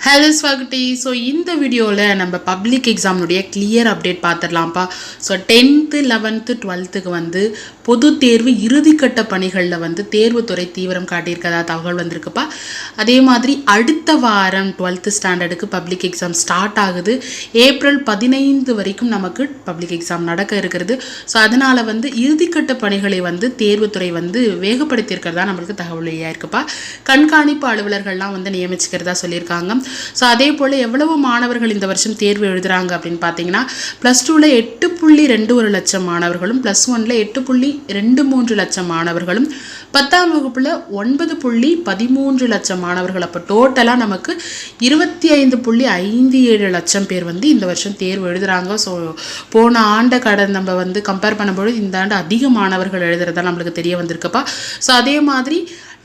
Hello ஸ்வாகுட்டி. So இந்த வீடியோவில் நம்ம பப்ளிக் எக்ஸாமுடைய கிளியர் அப்டேட் பார்த்துடலாம்ப்பா. ஸோ 10th 11th 12th வந்து பொது தேர்வு இறுதிக்கட்ட பணிகளில் வந்து தேர்வுத்துறை தீவிரம் காட்டியிருக்கதா தகவல் வந்திருக்குப்பா. அதே மாதிரி அடுத்த வாரம் 12th ஸ்டாண்டர்டுக்கு பப்ளிக் எக்ஸாம் ஸ்டார்ட் ஆகுது. ஏப்ரல் 15 வரைக்கும் நமக்கு பப்ளிக் எக்ஸாம் நடக்க இருக்கிறது. ஸோ அதனால் வந்து இறுதிக்கட்ட பணிகளை வந்து தேர்வுத்துறை வந்து வேகப்படுத்தியிருக்கிறதா நம்மளுக்கு தகவல் வெளியாக இருக்குப்பா. கண்காணிப்பு அலுவலர்கள்லாம் வந்து நியமிச்சுக்கிறதா சொல்லியிருக்காங்க. ஸோ அதே போல் எவ்வளவு மாணவர்கள் இந்த வருஷம் தேர்வு எழுதுகிறாங்க அப்படின்னு பார்த்தீங்கன்னா, +2ல் 8.21 லட்சம் மாணவர்களும், +1ல் 8.23 லட்சம் மாணவர்களும், 10ஆம் வகுப்பில் 9.13 லட்சம் மாணவர்கள். அப்போ டோட்டலாக நமக்கு 25.57 லட்சம் பேர் வந்து இந்த வருஷம் தேர்வு எழுதுகிறாங்க. ஸோ போன ஆண்டை நம்ம வந்து கம்பேர் பண்ணும்போது இந்த ஆண்டு அதிக மாணவர்கள் எழுதுறதா நம்மளுக்கு தெரிய வந்திருக்குப்பா. ஸோ அதே மாதிரி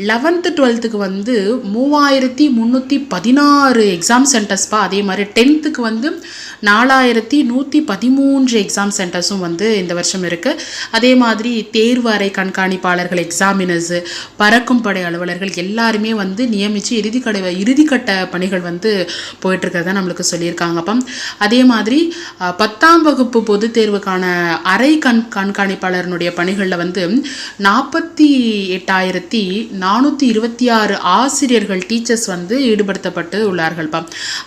11th 12th வந்து 3316 எக்ஸாம் சென்டர்ஸ்ப்பா. அதே மாதிரி 10th வந்து 4113 எக்ஸாம் சென்டர்ஸும் வந்து இந்த வருஷம் இருக்குது. அதே மாதிரி தேர்வு அறை கண்காணிப்பாளர்கள், எக்ஸாமினர்ஸு, பறக்கும் படை அலுவலர்கள் எல்லாருமே வந்து நியமித்து இறுதிக்கட்ட பணிகள் வந்து போயிட்டுருக்கிறதா நம்மளுக்கு சொல்லியிருக்காங்கப்பா. அதே மாதிரி 10ஆம் வகுப்பு பொதுத் தேர்வுக்கான அறை கண்காணிப்பாளருடைய பணிகளில் வந்து 48,426 ஆசிரியர்கள், டீச்சர்ஸ் வந்து ஈடுபடுத்தப்பட்டு உள்ளார்கள்ப்பா.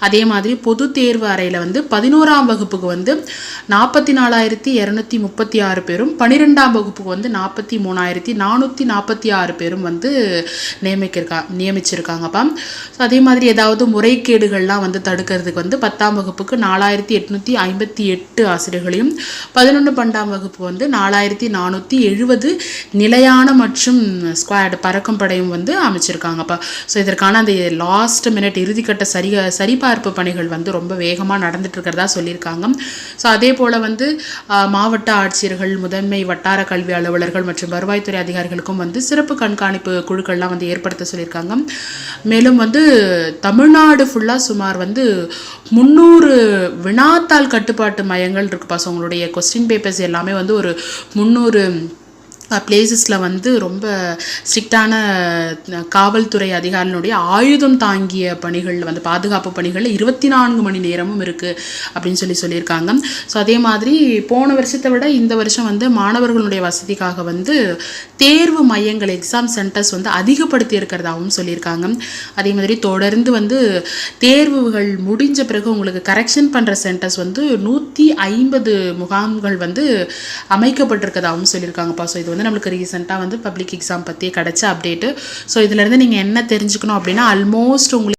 அதே மாதிரி பொது தேர்வு அறையில் வந்து 11ஆம் வகுப்புக்கு வந்து 44,236 பேரும், 12ஆம் வகுப்புக்கு வந்து 43,446 பேரும் வந்து நியமிச்சிருக்காங்கப்பா. அதே மாதிரி ஏதாவது முறைகேடுகள்லாம் வந்து தடுக்கிறதுக்கு வந்து 10ஆம் வகுப்புக்கு 4,858 ஆசிரியர்களையும், 11 12ஆம் வகுப்பு வந்து 4,470 நிலையான மற்றும் ஸ்குவாட் பறக்கும் படையும் வந்து அமைச்சிருக்காங்கப்பா. ஸோ இதற்கான அந்த லாஸ்ட் மினிட் இறுதிக்கட்ட சரிபார்ப்பு பணிகள் வந்து ரொம்ப வேகமாக நடந்துட்டு இருக்கிறதா சொல்லியிருக்காங்க. ஸோ அதே போல் வந்து மாவட்ட ஆட்சியர்கள், முதன்மை வட்டார கல்வி அலுவலர்கள் மற்றும் வருவாய்த்துறை அதிகாரிகளுக்கும் வந்து சிறப்பு கண்காணிப்பு குழுக்கள்லாம் வந்து ஏற்படுத்த சொல்லியிருக்காங்க. மேலும் வந்து தமிழ்நாடு ஃபுல்லாக சுமார் வந்து 300 வினாத்தாள் கட்டுப்பாட்டு மையங்கள் இருக்குப்பா. ஸோ உங்களுடைய கொஸ்டின் பேப்பர்ஸ் எல்லாமே வந்து ஒரு 300 பிளேசஸில் வந்து ரொம்ப ஸ்ட்ரிக்டான காவல்துறை அதிகாரிகளுடைய ஆயுதம் தாங்கிய பணிகள் வந்து பாதுகாப்பு பணிகளில் 24 மணி நேரமும் இருக்குது அப்படின்னு சொல்லியிருக்காங்க. ஸோ அதே மாதிரி போன வருஷத்தை விட இந்த வருஷம் வந்து மாணவர்களுடைய வசதிக்காக வந்து தேர்வு மையங்கள், எக்ஸாம் சென்டர்ஸ் வந்து அதிகப்படுத்தி இருக்கிறதாகவும் சொல்லியிருக்காங்க. அதே மாதிரி தொடர்ந்து வந்து தேர்வுகள் முடிஞ்ச பிறகு உங்களுக்கு கரெக்ஷன் பண்ணுற சென்டர்ஸ் வந்து 150 முகாம்கள் வந்து அமைக்கப்பட்டிருக்கதாகவும் சொல்லியிருக்காங்கப்பா. ஸோ இது வந்து நம்மளுக்கு ரீசெண்டாக வந்து பப்ளிக் எக்ஸாம் பற்றி கிடைச்ச அப்டேட்டு. ஸோ இதிலேருந்து நீங்கள் என்ன தெரிஞ்சுக்கணும் அப்படின்னா, ஆல்மோஸ்ட் உங்களுக்கு